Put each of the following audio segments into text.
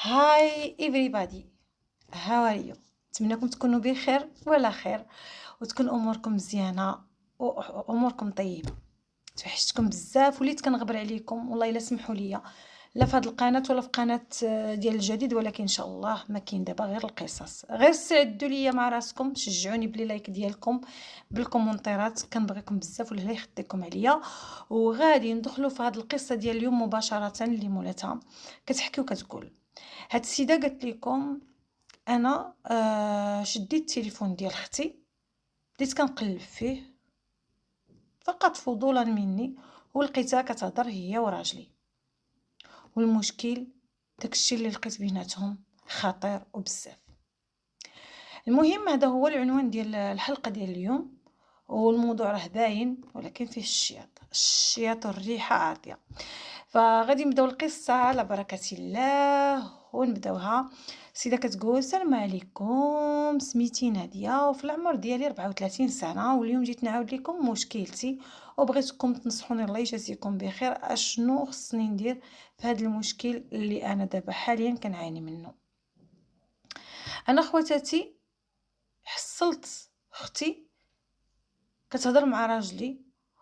هاي everybody. how are you؟ نتمنىكم تكونوا بخير وعلى خير وتكون اموركم مزيانه واموركم طيبه. توحشتكم بزاف وليت كنغبر عليكم والله الا سمحوا لي، لا في هذه القناه ولا في قناه ديال الجديد، ولكن ان شاء الله ما كاين دابا غير القصص. غير سعدوا لي مع راسكم، شجعوني بلي لايك ديالكم بالكومونتيرات، كنبغيكم بزاف والله يخديكم عليا. وغادي ندخلوا في هذه القصه ديال اليوم مباشره اللي مولاتها كتحكي وكتقول. هاد السيده قالت لكم انا شديت التليفون ديال اختي، بديت كنقلب فيه فقط فضولا مني ولقيتها كتهضر هي وراجلي، والمشكل داكشي اللي لقيت بيناتهم خطير وبزاف. المهم هذا هو العنوان ديال الحلقه ديال اليوم، والموضوع راه باين ولكن فيه الشياط والريحه عاطيه. فغادي نبداو القصه على بركه الله ونبداوها. السيده كتقول: السلام عليكم، سميتي ناديه وفي العمر ديالي 34 سنه، واليوم جيت نعاود لكم مشكلتي وبغيتكم تنصحوني الله يجازيكم بخير اشنو خصني ندير في هذا المشكل اللي انا دابا حاليا كنعاني منه. انا خواتاتي حصلت اختي كتهضر مع راجلي،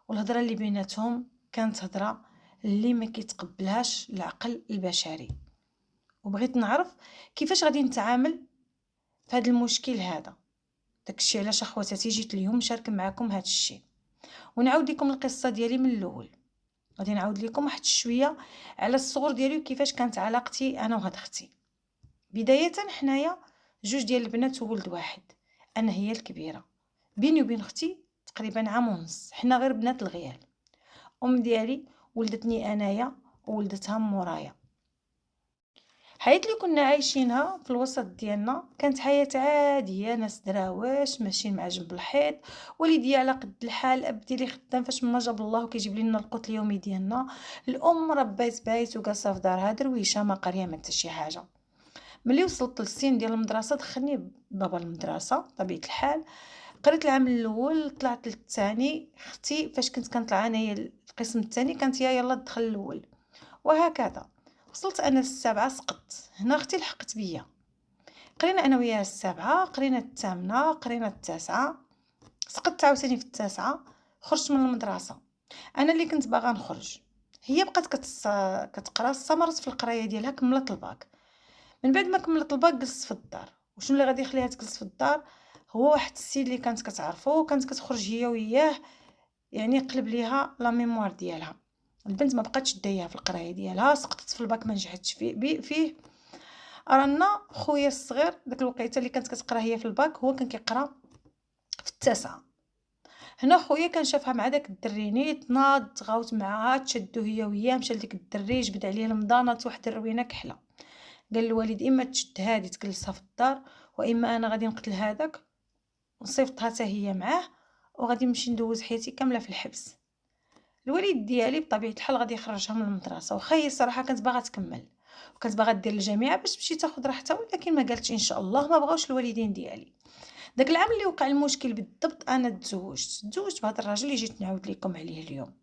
والهضره اللي بيناتهم كانت هضره اللي ما كيتقبلهاش العقل البشري، وبغيت نعرف كيفاش غادي نتعامل في هذا المشكل هذا. داكشي علاش اخواتاتي جيت اليوم نشارك معكم هذا الشيء ونعاود لكم القصه ديالي من الاول. غادي نعاود لكم واحد شويه على الصغر ديالي وكيفاش كانت علاقتي انا وهاد اختي. بدايه حنايا جوج ديال البنات وولد واحد، انا هي الكبيره، بيني وبين اختي تقريبا عام ونص، حنا غير بنات الغيال. ام ديالي ولدتني انايا وولدتها مورايا. الحياة اللي كنا عايشينها في الوسط ديالنا كانت حياة عادية، ناس دراواش ماشيين مع جنب الحيط. والدي على قد الحال، اب ديالي خدام فاش ما جاب الله وكيجيب لنا القوت اليومي ديالنا. الام ربات بايت وجالسه في دارها درويشه ما قاريه ما حتى شي حاجه. ملي وصلت للسن ديال المدرسه دخلني بابا المدرسه طبيعه الحال. قريت العام الاول طلعت للثاني. اختي فاش كنت كنطلع انايا القسم الثاني كانت هي يلا دخل الاول، وهكذا. وصلت انا للسابعه سقطت، هنا اختي لحقت بيا. قرينا انا وياها السابعه، قرينا الثامنه، قرينا التاسعه، سقطت عاوتاني في التاسعه. خرجت من المدرسه، انا اللي كنت باغا نخرج، هي بقات كتقرا، استمرت في القرايه ديالها، كملت الباك. من بعد ما كملت الباك جلست في الدار. وشنو اللي غادي يخليها تجلس في الدار؟ هو واحد السيد اللي كانت كتعرفو وكانت كتخرج هي وياه، يعني قلب ليها لا ميموار ديالها. البنت ما بقاتش دايها في القرايه ديالها، سقطت في الباك ما نجحتش فيه. رانا خويا الصغير داك الوقيته اللي كانت كتقرا هي في الباك هو كان كيقرا في التاسعه. هنا خويا كان شافها مع داك الدري نيت، ناض تغاوت معاها، تشدو هي وياه، مشى لديك الدري جبد عليه المضانه واحد الروينه كحله. قال الوالد اما تشد هادي تجلسها في الدار، واما انا غادي نقتل هذاك ونصيفطها حتى هي معاه، وغادي نمشي ندوز حياتي كامله في الحبس. الوالد ديالي بطبيعه الحال غادي يخرجها من المدرسه، وخا هي الصراحه كانت باغا تكمل وكانت باغا دير الجامعه باش تمشي تاخذ راحتها، ولكن ما قالتش ان شاء الله، ما بغاوش الوالدين ديالي. داك العام اللي وقع المشكل بالضبط انا تزوجت بهذا الراجل اللي جيت نعاود لكم عليه اليوم.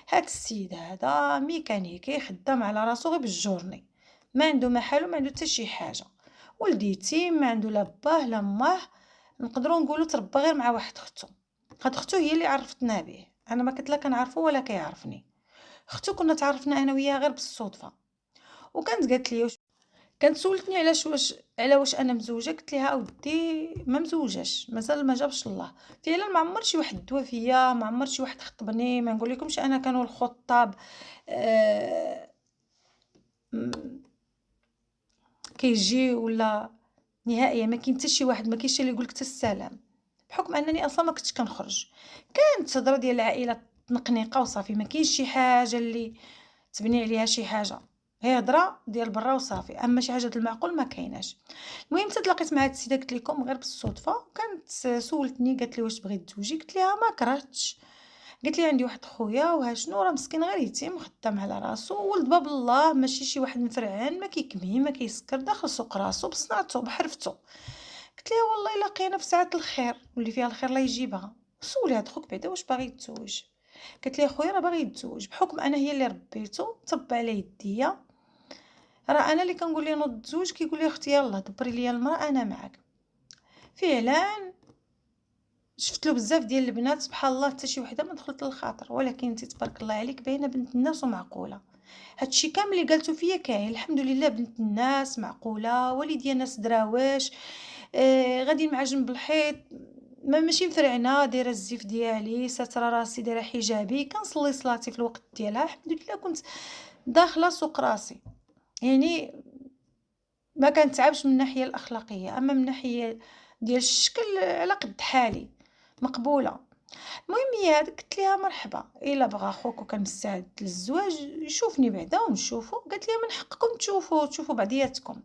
هاد السيد هذا ميكانيكي خدام على راسو غير بالجورني، ما عنده محل وما عنده حتى شي حاجه. ولدي يتيم، ما عنده لا باه لا ماه، نقدروا نقولوا تربى غير مع واحد اختو. هاد اختو هي اللي عرفتنا به، انا ما كنت لا كنعرفو ولا كيعرفني. اختو كنا تعرفنا انا وياها غير بالصدفه. وكانت قالت لي كانت سولتني علاش واش انا مزوجه، قلت لها اودي ما مزوجاش، مازال ما جابش الله. فعلا ما عمر شي واحد دوا فيا، ما عمر شي واحد خطبني، ما نقول لكمش انا كانوا الخطاب آه كيجي ولا نهائيا ما كاين حتى شي واحد، ما كاينش اللي يقول لك حتى السلام، بحكم انني اصلا ما كنتش كنخرج. كانت هضره ديال العائله تنقنيقه وصافي، ما كاينش شي حاجه اللي تبني عليها شي حاجه، هي هضره ديال برا وصافي، اما شي حاجه د المعقول ما كايناش. المهم تلاقيت مع هاد السيده قلت لكم غير بالصدفه، كانت سولتني قالت لي واش بغيت تزوجي، قلت لها ما كرهتش. قالت لي عندي واحد خويا وها شنو، راه مسكين غير يتيم خدام على راسو، ولد باب الله، ماشي شي واحد مفرعان، ما كيكمي ما كيسكر، داخل سوق راسو بصنعته بحرفته. قلت لها والله الا لقينا في ساعه الخير واللي فيها الخير لا يجيبها. سولي هاد خوك بعدا واش باغي يتزوج. قالت لي خويا راه باغي يتزوج، بحكم انا هي اللي ربيته طب على يديا، راه انا اللي كنقول ليه نوض تزوج كيقول لي اختي يلاه دبري ليا المراه انا معاك. فعلا شفت له بزاف ديال البنات سبحان الله حتى شي وحده ما دخلت للخاطر، ولكن انت تبارك الله عليك باينه بنت الناس ومعقوله. هادشي كامل اللي قالتو فيا كاين الحمد لله، بنت الناس معقوله، والديا ناس دراواش، غاديين مع جنب الحيط، ماشي مفرعنه، دايره الزيف ديالي، ساتره راسي، دايره حجابي، كنصلي صلاتي في الوقت ديالها الحمد لله، كنت داخله سوق راسي. يعني ما كنتعبش من الناحيه الاخلاقيه، اما من الناحيه ديال الشكل على قد حالي مقبوله. المهم هي هذيك قلت ليها مرحبا، الا بغى خوك وكان مستعد للزواج يشوفني بعدا ونشوفوا. قالت لي من حقكم تشوفوا بعضياتكم.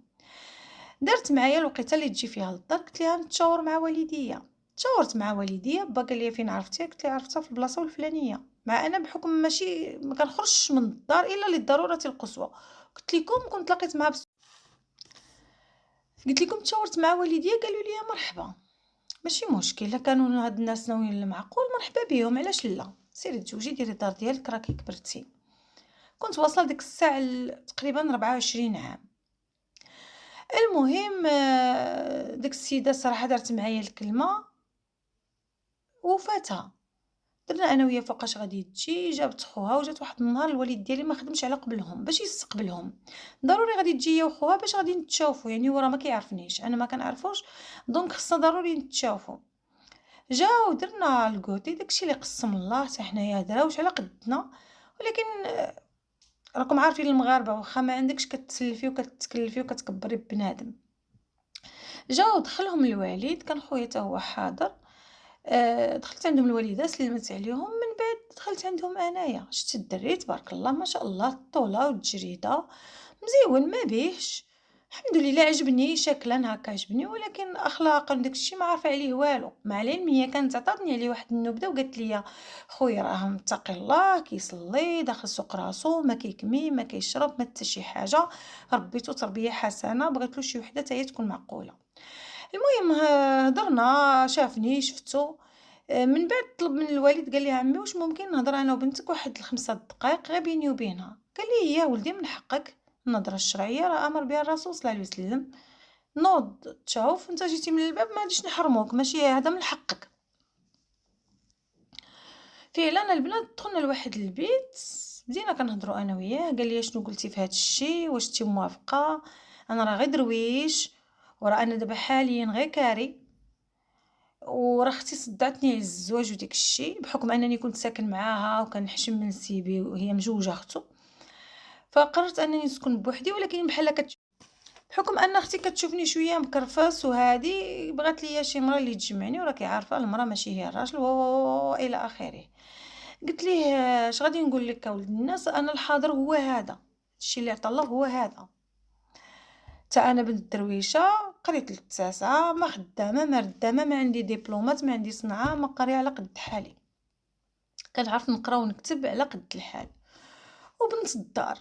دارت معايا الوقيته اللي تجي فيها للدار، قلت ليها نتشاور مع والديا. تشاورت مع والديا، با قال لي فين عرفتيها؟ قلت ليه عرفتها في البلاصه الفلانيه، مع انا بحكم ماشي ما كنخرجش من الدار الا للضروره القصوى. قلت لكم كنت لقيت مع قلت لكم تشاورت مع والديا قالوا لي مرحبا، ماشي مشكل، الا كانوا هاد الناس ناويين المعقول مرحبا بهم، علاش لا، سيري تزوجي ديري الدار ديالك راكي كبرتي. كنت واصله ديك الساعه تقريبا 24 عام. المهم ديك السيده صراحه دارت معايا الكلمه وفاتها. درنا انا ويا فوقاش غادي تجي، جابت خوها وجات واحد النهار الوالد ديالي ما خدمش على قبلهم باش يستقبلهم، ضروري غادي تجي هي وخوها باش غادي نتشافوا، يعني هو راه ما كيعرفنيش انا ما كنعرفوش، دونك خصنا ضروري نتشافوا. جاو درنا الكوتي داكشي اللي قسم الله، حتى حنايا دراوش على قدنا، ولكن راكم عارفين المغاربه واخا ما عندكش كتسلفي وكتكلفي وكتكبري بنادم. جاو دخلهم الوالد، كان خويا حتى هو حاضر. دخلت عندهم الوالده سلمت عليهم، من بعد دخلت عندهم انايا. شفت الدري تبارك الله ما شاء الله، الطوله والتجريده مزيون ما بيهش، الحمد لله عجبني شكلا هكا عجبني، ولكن اخلاقا داكشي ما عارفه عليه والو. مع العلم هي كانت عطاتني عليه واحد النبذه وقالت لي خويا راه متقي الله، كيصلي، داخل سوق راسو، ما كيكمي ما كيشرب ما حتى شي حاجه، ربيتو تربيه حسنه، بغيت له شي وحده حتى هي تكون معقوله. المهم هضرنا، شافني شفتو. من بعد طلب من الوالد قال لي عمي واش ممكن نهضر انا وبنتك واحد الخمسة دقائق غير بيني وبينها؟ قال لي يا ولدي من حقك، النظره الشرعيه راه امر بها الرسول صلى الله عليه وسلم، نوض تشوف، انت جيتي من الباب ما غاديش نحرموك، ماشي هذا من حقك. فعلا البنات دخلنا لواحد البيت، بدينا كنهضروا انا وياه، قال لي شنو قلتي في هذا الشيء، واش انت موافقه؟ انا راه غير درويش، وراه انا دابا حاليا غير كاري، وراه اختي صدعتني على الزواج وديك الشيء، بحكم انني كنت ساكن معاها وكنحشم من سيبي وهي مجوجه اختو، فقررت انني نسكن بوحدي. ولكن بحال بحكم ان اختي كتشوفني شويه مكرفس وهادي، بغات ليا شي مرا اللي تجمعني، وراكي عارفه المراه ماشي هي الراجل و الى اخره. قلت ليه اش غادي نقول لك اولاد الناس، انا الحاضر هو هذا، الشيء اللي عطا الله هو هذا. تا انا بنت درويشه، قريت للتاسعه، ما خدامه ما ردامه، ما عندي دبلومات، ما عندي صنعه، ما قاريه على قد حالي، كنعرف نقرا ونكتب على قد الحال، وبنت الدار.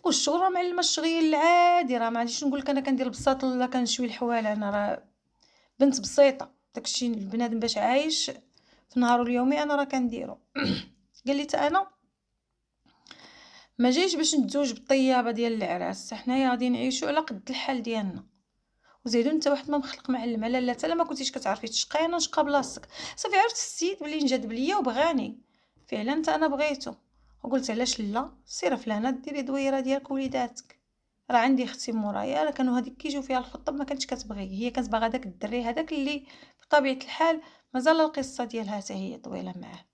والشغل راه معلمه الشغل العادي، راه ما عنديش نقول لك انا كندير بساط ولا كنشوي الحواله، انا راه بنت بسيطه، داكشي البنادم باش عايش في نهارو اليومي انا راه كنديرو. قال لي تا انا ما جايش باش نتزوج بالطيابه ديال العراس، حنايا غادي نعيشوا على قد الحال ديالنا، وزيدو انت واحد ما مخلق معلمه، لا حتى ما كنتيش كتعرفي تشقي انا نشقى بلاصتك. صافي عرفت السيد بلي نجذب ليا وبغاني فعلا، حتى انا بغيتو، وقلت علاش لا، سير فلانه ديري دويره ديالك وليداتك، راه عندي اختي مورايا، راه كانوا هذيك كيجيو فيها الخطب ما كانتش كتبغي، هي كانت باغا داك الدري هذاك اللي بطبيعه الحال مازال القصه ديالها حتى هي طويله معاه.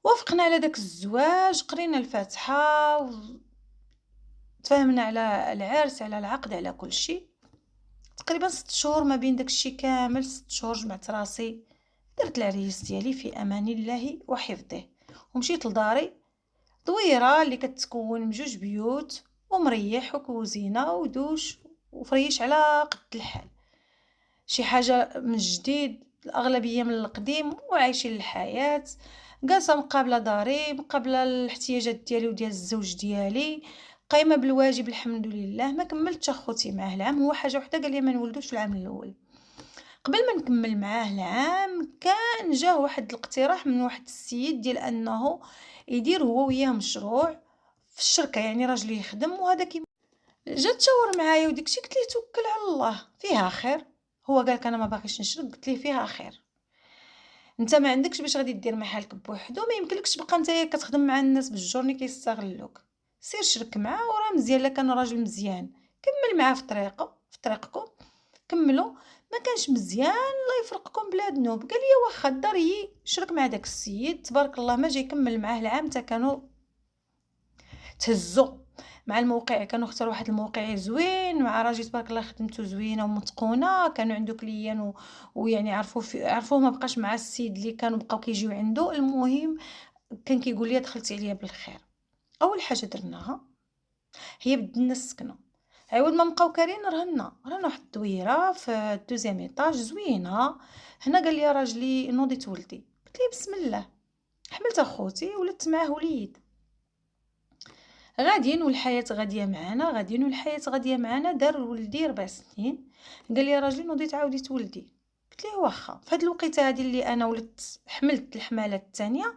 وافقنا على داك الزواج، قرينا الفاتحه تفاهمنا على العرس على العقد على كل شيء. تقريبا 6 شهور ما بين داكشي كامل، 6 شهور جمعت راسي، درت العريس ديالي في امان الله وحفظه، ومشيت لداري، دويره اللي كتكون من 2 بيوت ومريح وكوزينه ودوش وفريش على قد الحال، شي حاجه من جديد، الاغلبيه من القديم، وعايشين الحياه. جالسه مقابله داري، مقابله الاحتياجات ديالي وديال الزوج ديالي، قايمه بالواجب الحمد لله. ما كملتش اخوتي معاه العام، هو حاجه وحده قال لي ما نولدوش في العام الاول. قبل ما نكمل معاه العام كان جاه واحد الاقتراح من واحد السيد ديال انه يدير هو وياه مشروع في الشركه، يعني راجلي يخدم وهذا جا تشاور معايا وداكشي، قلت ليه توكل على الله فيها خير. هو قال لك انا ما باغيش نشرك، قلت ليه فيها خير. انت ما عندكش باش غادي دير محلك بوحدو، ما يمكنلكش تبقى نتايا كتخدم مع الناس بالجورني كيستغلوك. سير شرك معاه وراه مزيان. الا كان راجل مزيان كمل معاه في طريقه، في طريقكم كملوا. ما كانش مزيان الله يفرقكم بلا ذنوب. قال لي واخا الدار هي شرك مع داك السيد تبارك الله، ما جا يكمل معاه العام حتى كانوا تهزوا مع الموقع. كانوا اختاروا واحد الموقع زوين مع راجل تبارك الله، خدمته زوينه ومتقونه، كانوا عنده كليان ويعني عرفوه ما بقاش مع السيد اللي كانوا بقاو كيجيو عنده. المهم كان كيقول لي دخلتي عليا بالخير. اول حاجه درناها هي بدلنا السكنه. عوض ما نبقاو كارين رهنا واحد الدويره في الدوزيام ايطاج زوينه. هنا قال لي راجلي نوضيت ولدي، قلت ليه بسم الله. حملت اخوتي ولدت معاه وليد. غاديين والحياه غاديه معانا. دار ولدي 4 سنين. قال لي راجلي نوضيت عاوديت ولدي، قلت ليه واخا. في هاد الوقيته هادي اللي انا ولدت حملت الحماله الثانيه،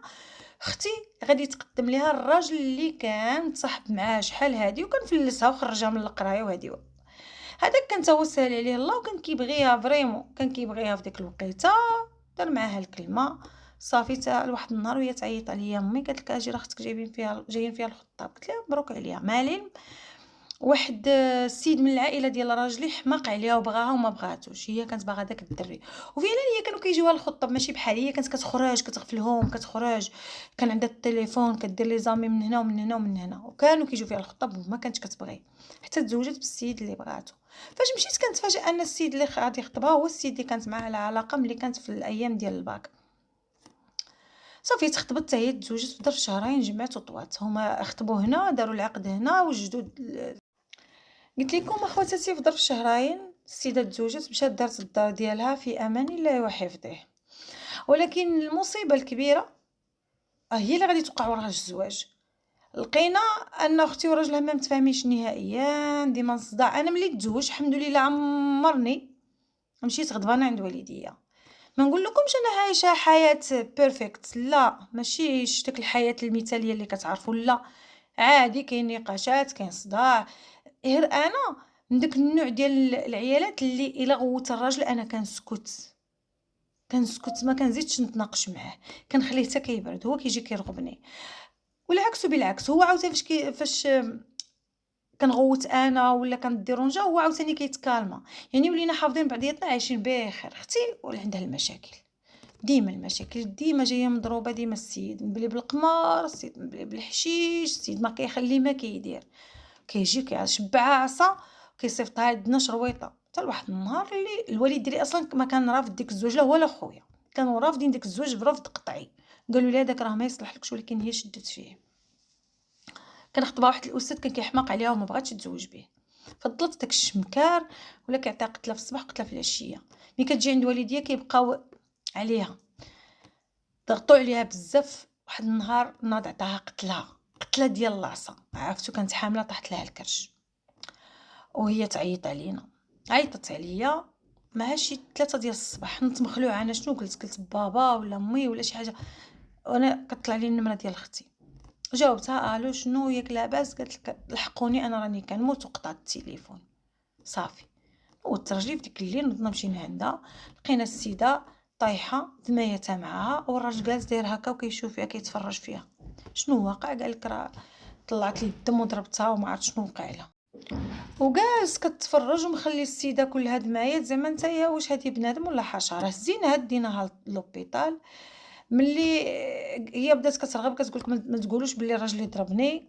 اختي غادي تقدم ليها الراجل اللي كان تصاحب معاه شحال هادي وكان فلسها وخرجها من القرايه وهادي. هذاك كان هو سهل عليه الله وكان كيبغيها فريمون، كان كيبغيها في ديك الوقيته. دار معاها الكلمه صافي. تا لواحد النهار وهي تعيط عليا امي، قالت لك اجي راه اختك جايين فيها الخطاب. قلت لها مبروك عليها. مالين واحد السيد من العائله ديال راجلي حماق عليها وبغاها وما بغاتوش، هي كانت باغا داك الدري. وفعلا هي كانوا كيجيوها الخطاب ماشي بحال هي كانت كتخرج كتغفلهم كتخرج، كان عندها التليفون كدير لي زامي من هنا ومن هنا ومن هنا، وكانوا كيجيو فيها الخطاب وما كانتش كتبغي حتى تزوجت بالسيد اللي بغاتو. فاش مشيت كنتفاجئ ان السيد اللي غادي يخطبها هو السيد اللي كانت معاه على علاقه ملي كانت في الايام ديال الباك. صافي تخطبت حتى هي تزوجت في ظرف شهرين، جمعت وطوات. هما خطبوا هنا داروا العقد هنا وجدوا. قلت لكم اخواتاتي في ظرف شهرين السيده تزوجت، مشات دارت الدار ديالها في امان الله وحفظه. ولكن المصيبه الكبيره هي اللي غادي توقع وراها الزواج. لقينا ان اختي وراجلها ما متفاهمينش نهائيا، ديما صداع. انا ملي تزوج الحمد لله عمرني مشيت غضبانه عند والديا. ما نقول لكمش انا عايشه حياه بيرفكت، لا ماشي ديك الحياه المثاليه اللي كتعرفوا، لا عادي كاين نقاشات كاين صداع. غير انا من داك النوع ديال العيالات اللي الا غوت الراجل انا كنسكت ما كنزيدش نتناقش معاه، كنخليه حتى كيبرد هو كيجي كيرغبني. والعكس بالعكس، هو عاوتاني فاش كنغوت انا ولا كنديرونجا هو عاوتاني كيتكالما. يعني ولينا حافظين بعضياتنا عايشين بخير. اختي ولا عندها المشاكل، ديما المشاكل ديما جايه مضروبه. ديما السيد مبلي بالقمار، السيد مبلي بالحشيش، السيد ما كيخلي ما كيدير، كيجي كيشبعها عصا كيصيفطها عندنا شرويطه. حتى لواحد النهار اللي الوالد ديالي اصلا ما كان رافض ديك الزوج، لا هو لا خويا كانوا رافضين ديك الزوج برفض قطعي. قالوا لي هذاك راه ما يصلحلكش، ولكن هي شدت فيه. كان خطبها واحد الاستاذ كان كيحماق عليها وما بغاتش تزوج به، فضلت داك الشمكار ولا كيعطيها قتله في الصباح قتله في العشيه. ملي كتجي عند والديا كيبقاو عليها ضغطوا عليها بزاف. واحد النهار ناض عطاها قتله ديال العصا، عرفتو كانت حامله طاحت لها الكرش وهي تعيط علينا. عيطت عليا مع شي 3 ديال الصباح، نت مخلوعه. انا شنو قلت بابا ولا امي ولا شي حاجه؟ وانا كطلع لي النمره ديال اختي. جاوبتها الو شنو ياك لاباس؟ قالت لك لحقوني انا راني كنموت، وقطعت التليفون. صافي وترجلي في ديك الليل نضنا مشينا عندها، لقينا السيده طايحه دمايتها معاها والراجل جالس داير هكا وكيشوف فيها كيتفرج فيها. شنو واقع؟ قال لك راه طلعت لي الدم وضربتها وما عرفت شنو وقع لها. وجالس كتفرج ومخلي السيده كلها دمايات. زعما نتايا واش هادي بنادم ولا حشره؟ هزيناها ديناها للوبيطال. ملي هي بدات كترغب كتقول لك ما تقولوش بلي راجلي ضربني،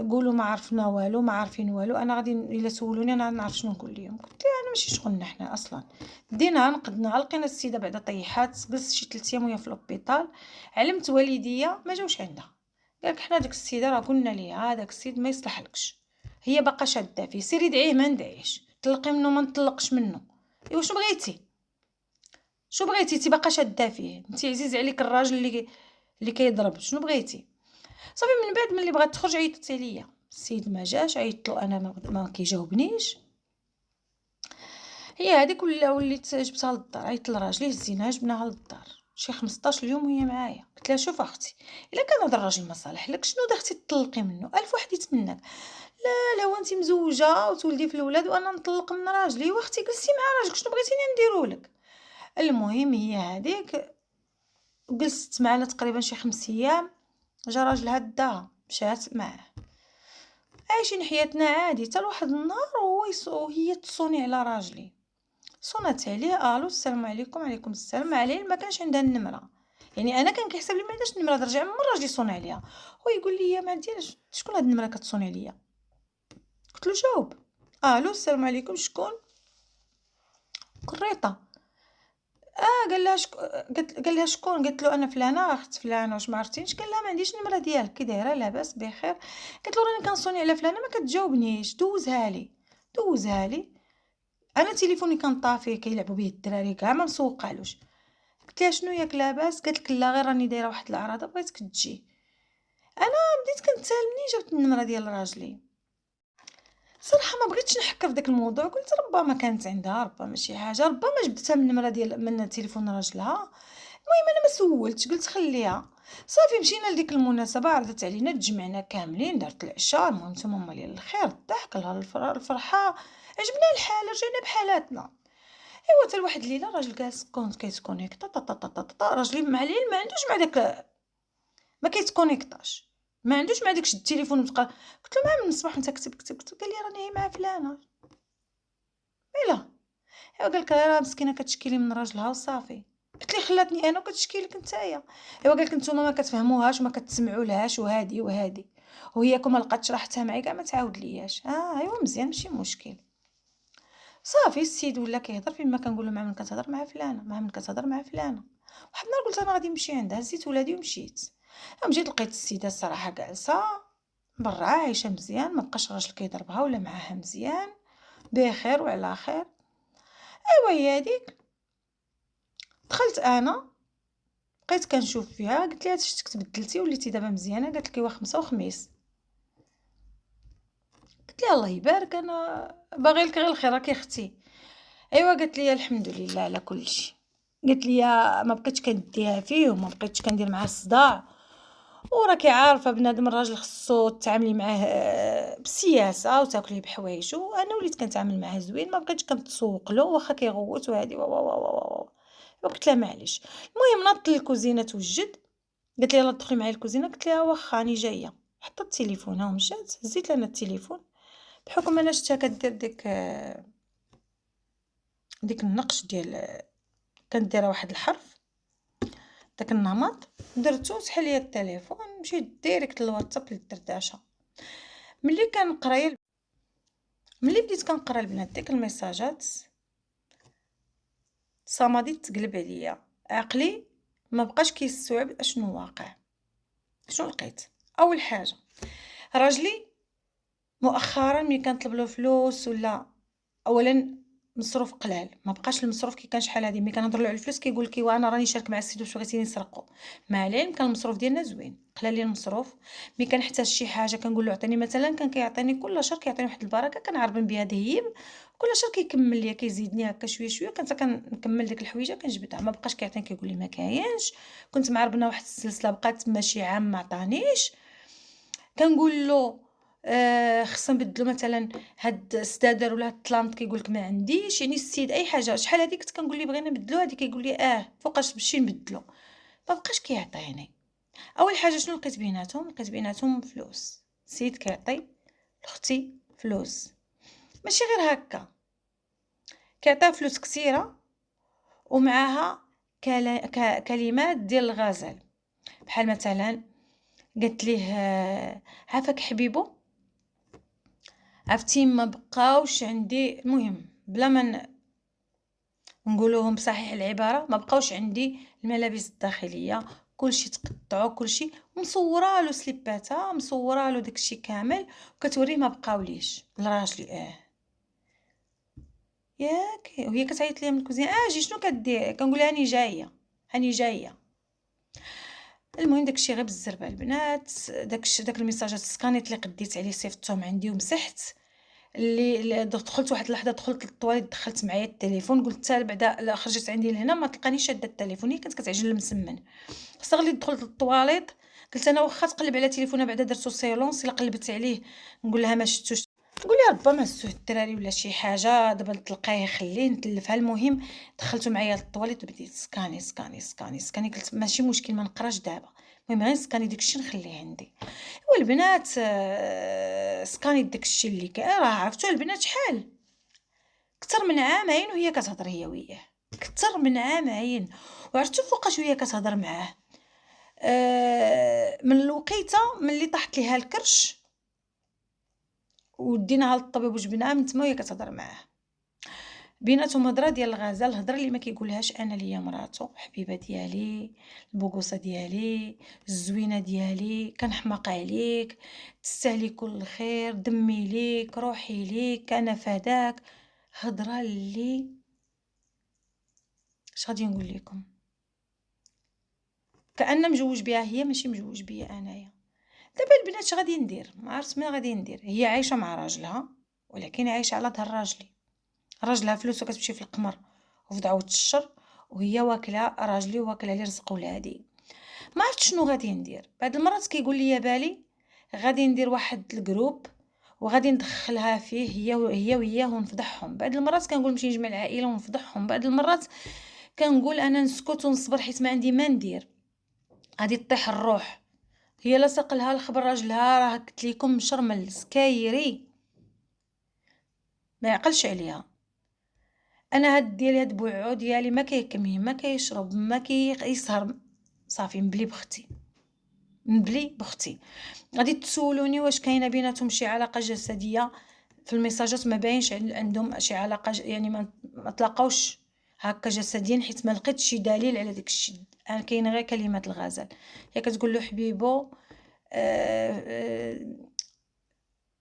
قولوا ما عرفنا والو ما عارفين والو. انا غادي الا سولوني انا نعرف شنو نقول لهم. قلت لها انا ماشي شغلنا حنا اصلا. دينا نقدنا. لقينا السيده بعدا طيحات بس شي 3 ايام وهي في لوبيطال. علمت والديا ما جاوش عندها، قالك حنا داك السيده راه قلنا ليها داك السيد ما يصلحلكش، هي باقا شاده فيه، سيري ادعيه ما ندعيش، طلقي منه ما نطلقش منه. ايوا شنو بغيتي انت باقا شاده فيه، انت عزيز عليك الراجل اللي كيضرب، شنو بغيتي؟ صافي من بعد ملي بغات تخرج عيطت عليا، السيد ما جاش، عيطت له انا ما كيجاوبنيش. هي هذيك وليت جبتها للدار، عيطت لراجلي هزيناها جبناها للدار. شي 15 يوم وهي معايا. قلت لها شوف اختي، الا كان هذا الراجل ما صالح لك شنو داختي تطلقي منه؟ الف واحد يتمناك. لا هو انت مزوجه وتولدي في الاولاد وانا نطلق من راجلي؟ واختي جلسي مع راجلك شنو بغيتيني نديرو لك؟ المهم هي هذيك جلست معنا تقريبا شي 5 ايام. جا راجلها داها مشات معاه، عايشين حياتنا عادي. حتى لواحد النهار وهي تصوني على راجلي. صونات عليه، الو السلام عليكم. عليكم السلام. عليه ما كانش عندها النمره، يعني انا كان كيحسب لي ما عندهاش النمره. رجع من راجلي صون عليها، هو يقول لي ما ديالش شكون هاد النمره كتصوني عليا؟ قلت له جاوب. الو السلام عليكم شكون؟ كريطه. قال لها قال لها شكون؟ قالت له انا فلانه اخت فلانه واش ما عرفتينش؟ قال لها ما عنديش النمره ديالك. كي دايره؟ لاباس بخير. قالت له راني كنصوني على فلانه ما كتجاوبنيش. دوزها لي. انا تليفوني كان طافي كيلعبوا به الدراري كاع ما مسوقالوش. قلت لها شنو ياك لاباس؟ قالت لك لا غير راني دايره واحد العراضه بغيتك تجي. انا بديت كنتسال منين جبت النمره ديال راجلي. صراحه ما بغيتش نحكر في داك الموضوع. قلت ربما كانت عندها، ربما شي حاجه، ربما جبدتها من النمره ديال من تليفون راجلها. المهم انا ما سولتش، قلت خليها. صافي مشينا لديك المناسبه، عرضت علينا، تجمعنا كاملين، دارت العشاء. المهم تما ليال الخير، الضحك، الفرحه، عجبنا الحال، رجعنا بحالاتنا. ايوا حتى لواحد الليله راجل جالس كيتكونيكطا راجلي مع الليل ما عندوش مع داك، ما كيتكونيكطاش، ما عندوش مع داكش التليفون بقى. قلت له مع من الصباح انت كتب. قال لي راني مع فلانه. ايوا قال لك راه مسكينه كتشكيلي من راجلها وصافي. قلت لي خلاتني انا وكتشكي لك نتايا. ايوا قال لك نتوما ما كتفهموهاش وما كتسمعولهاش وهادي وهي كون ما لقاتش راحتها معايا كاع ما تعاود لياش. ايوا مزيان ماشي مشكل. صافي السيد ولا كيهضر فين ما كنقول له مع من كتهضر مع فلانه، مع من كتهضر مع فلانه. واحد النهار قلت انا غادي نمشي عندها، هزيت ولادي ومشيت. مشيت لقيت السيده الصراحه جالسه برا عايشه مزيان، ما بقاش راجل كيضربها ولا معاها، مزيان بخير وعلى خير. ايوا هي هذيك. دخلت انا بقيت كنشوف فيها، قلت لها شفتك تبدلتي وليتي دابا مزيانه. قالت لك ايوا خمسة وخميس. قلت لها الله يبارك، انا باغي لك غير الخير راكي اختي. ايوا قالت لي الحمد لله على كل شيء. قالت لي ما بقيتش كنديها فيه وما بقيتش كندير معاه الصداع، وراكي عارفه بنادم الراجل خصو تعاملي معاه بسياسه وتاكليه بحوايجو. وانا وليت كنتعامل معاه زوين، ما بقيتش كنتسوق له واخا كيغوت وهادي قلت لها معليش. المهم نضت للكوزينه توجد. قالت لي يلا دخلي معايا الكوزينه. قلت لها واخا راني جايه. حطت التليفون ومشات. هزيت لنا التليفون بحكم انا شفتها كدير ديك النقش ديال كانت دايره واحد الحرف، داك النمط درتو سحل ليا التليفون. مشيت ديريكت للواتساب للدردشه. ملي بديت كنقرا البنات ديك الميساجات، صمدي تقلب عليا، عقلي ما بقاش كيستوعب اشنو واقع. شنو لقيت؟ اول حاجه راجلي مؤخرا ملي كنطلب له فلوس ولا اولا مصروف قلال، ما بقاش المصروف كي كان شحال هادي. ملي كنهضر له على الفلوس كيقول لك وانا راني شارك مع السيد واش بغيتيني نسرقو. مع العلم كان المصروف ديالنا زوين، قلال لي المصروف. ملي كنحتاج شي حاجه كنقول له عطيني مثلا، كان كيعطيني كل شهر، كيعطيني واحد البركه كنعربن بها دهيم. كل شهر كيكمل ليا كيزيدني هكا شويه شويه، كنت كنكمل ديك الحويجه كنجبدها. ما بقاش كيعطيني كيقول لي ما كاينش. كنت معربنه واحد السلسله بقات تما شي عام ما عطانيش. كنقول له خصنا نبدلو مثلا هاد السدادر ولا هاد الطلانط، كيقول لك ما عنديش. يعني السيد اي حاجه. شحال هادي كنت كنقول ليه بغينا نبدلو هادي، كيقول لي فوقاش باش نبدلو. ما بقاش كيعطيني. اول حاجه شنو لقيت بيناتهم؟ لقيت بيناتهم فلوس. السيد كيعطي لاختي فلوس، ماشي غير هكا، كيعطيها فلوس كثيره ومعاها كلمات ديال الغزل. بحال مثلا قالت ليه عافاك حبيبو، عرفتي ما بقاوش عندي. المهم بلا ما نقولوهم بصحيح العباره، ما بقاوش عندي الملابس الداخليه، كلشي تقطعوا، كلشي. مصوره له سليباتها، مصوره له داكشي كامل وكتوريه ما بقاوليش لراجلي. ياك وهي كتعيط ليا من الكوزينه جي شنو كدير؟ كنقول لها هاني جايه. المهم داكشي غير بالزربه البنات. داك الميساجات سكانيت اللي قديت عليه صيفطتهم عندي ومسحت. اللي دخلت واحد اللحظه، دخلت للطواليت، دخلت معايا التليفون، قلت حتى بعدا لا خرجت عندي لهنا ما تلقانيش شاده التليفون، هي كانت كتعجل المسمن. صغلي دخلت للطواليت، قلت انا واخا تقلب على تليفونها بعدا درتو سيلونس، الا قلبت عليه نقول لها ما شفتوش، نقول لها ربما هزوه الدراري ولا شي حاجه، دابا تلقاه خليه نتلفها. المهم دخلتو معايا للطواليت وبديت سكاني سكاني سكاني سكاني، قلت ماشي مشكل ما نقراش دابا، المهم غير نسكاني داكشي نخليه عندي. والبنات سكاني داكشي اللي كاين، راه عرفتو البنات شحال كثر من عامين وهي كتهضر هي وياه، كثر من عامين. وعرفتو فوقاش وهي كتهضر معاه، من الوقيته ملي طاحت ليها الكرش وديناها للطبيب وجبناها، من تما وهي كتهضر معاه. بيناتهم هضره ديال الغزال، الهضره اللي ما كيقولهاش انا ليا مراتو، حبيبه ديالي، البوغوصه ديالي، الزوينه ديالي، كنحماق عليك، تستاهلي كل خير، دمي ليك، روحي ليك، انا فداك. هضره اللي اش غادي نقول لكم، كأن مجوج بها هي، ماشي مجوج بيا انايا. دابا البنات اش غادي ندير؟ ما عرفت ما غادي ندير. هي عايشه مع راجلها، ولكن عايشه على ظهر راجلي، راجلها فلوسو كتمشي في القمر وفي دعوة الشر، وهي واكله راجلي واكله لي رزق ولادي. ما عرفت شنو غادي ندير. بعض المرات كيقول لي بالي غادي ندير واحد الجروب وغادي ندخلها فيه هي وياه ونفضحهم. بعض المرات كنقول نمشي نجمع العائله ونفضحهم. بعض المرات كنقول انا نسكت ونصبر حيت ما عندي ما ندير، غادي تطيح الروح. هي لا ساق لها الخبر راجلها، راه قلت لكم مشرمل سكايري ما يعقلش عليها. انا هاد ديالي هاد بوعو ديالي ما كيكمي ما كيشرب ما كيسهر، صافي مبلي بختي مبلي بختي. غادي تسولوني واش كاينه بيناتهم شي علاقه جسديه؟ في الميساجات ما باينش عندهم شي علاقه يعني ما تلاقاوش هكا جسديا، حيت ما لقيتش شي دليل على داك الشيء. انا كاين غير كلمات الغزال، هي كتقول له حبيبو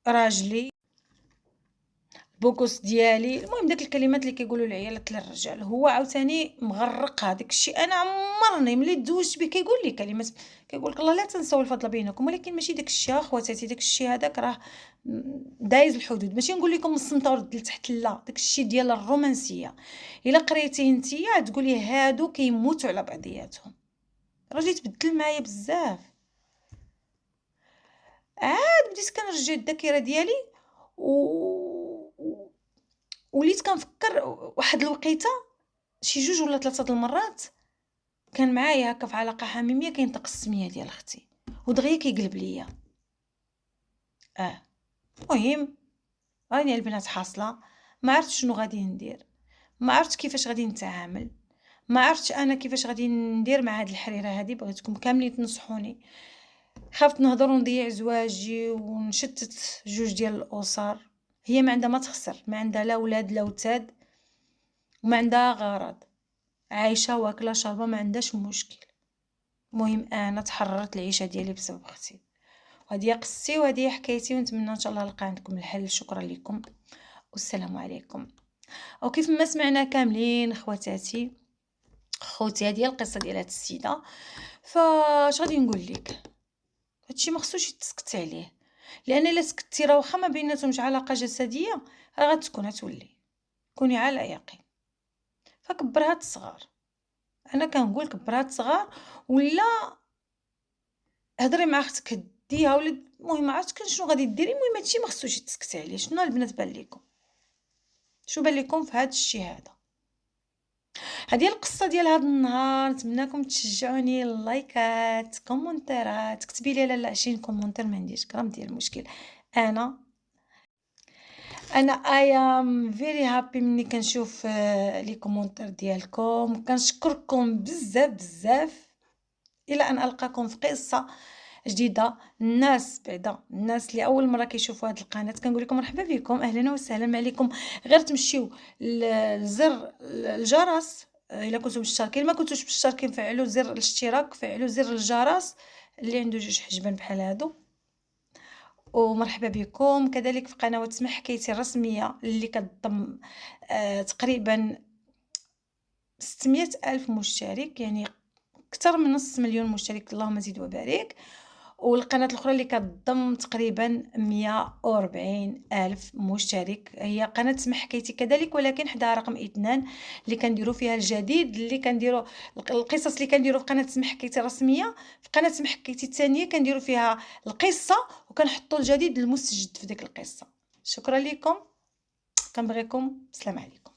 راجلي بوكس ديالي. المهم داك الكلمات اللي كيقولوا العيالات للرجال، هو عاوتاني مغرق هذاك الشيء. انا عمرني ملي تزوجت به كيقول لي كلمات، كيقول لك الله لا تنسوا الفضل بينكم، ولكن ماشي داك الشيء اخواتاتي، داك الشيء هذاك راه دايز الحدود. ماشي نقول لكم الصمت ورد لتحت، لا، داك الشيء ديال الرومانسيه. الا قريتيه نتيا تقولي هادو كيموتوا على بعضياتهم. راجلي تبدل معايا بزاف، عاد بديت كنرجع الذاكره ديالي و وليت كنفكر واحد الوقيته شي 2 ولا 3 د المرات كان معايا هكا في علاقه حميميه كينطق السميه ديال اختي ودغيا كيقلب ليا. المهم راني البنات حاصله، ما عرفتش شنو غادي ندير، ما عرفتش كيفاش غادي نتعامل، ما عرفتش انا كيفاش غادي ندير مع هاد الحريره هادي. بغيتكم كاملين تنصحوني، خافت نهضر ونضيع زواجي ونشتت جوج ديال الاسر. هي ما عندها ما تخسر، ما عندها لا ولاد لا وتاد، وما عندها غرض، عايشه واكله شاربه ما عندهاش مشكل. المهم انا تحررت العيشه ديالي بسبب اختي، وهذه قصتي وهذه حكايتي، ونتمنى ان شاء الله نلقى عندكم الحل. شكرا لكم والسلام عليكم. وكيف ما سمعنا كاملين خواتاتي خوتي، هذه القصه ديال هاد السيده. فاش غادي نقول لك، هادشي ما خصوش يتسكت عليه، لان الا سكتي راه واخا ما بيناتهمش علاقه جسديه راه غتكون تولي كوني على يقين. فكبر هاد الصغار، انا كنقول كبر هاد الصغار، ولا هضري مع اختك هديها ولا المهم ما عرفتش شنو غادي ديري. المهم هادشي ما خصوش يتسكت عليه. شنو البنات بان لكم؟ شنو بان لكم في هاد الشيء هذا؟ هذه القصه ديال هذا النهار. نتمنىكم تشجعوني، لايكات، كومونتيرات، كتبي لي لا 20 كومونتير ما عنديش غرام ديال المشكل. انا I am very happy ملي كنشوف لي كومونتير ديالكم. كنشكركم بزاف بزاف. الى ان القاكم في قصه جديده. الناس بعدا الناس اللي اول مره كيشوفوا هذه القناه كنقول لكم مرحبا بكم، اهلا وسهلا عليكم. غير تمشيو لزر الجرس الا كنتم مشتركين، ما كنتوش مشتركين فعلوا زر الاشتراك، فعلوا زر الجرس اللي عنده 2 حجبان بحال هادو. ومرحبا بكم كذلك في قنوات سمح حكايتي الرسميه اللي كتضم تقريبا 600 ألف مشترك، يعني أكثر من نص مليون مشترك، اللهم زيد وبارك. والقناه الاخرى اللي كتضم تقريبا 140 الف مشترك هي قناه سمح حكايتي كذلك، ولكن حدا رقم 2 اللي كنديروا فيها الجديد، اللي كنديروا القصص اللي كنديروا في قناه سمح حكايتي الرسميه. في قناه سمح حكايتي الثانيه كنديروا فيها القصه وكنحطوا الجديد المستجد في ديك القصه. شكرا لكم، كنبغيكم، السلام عليكم.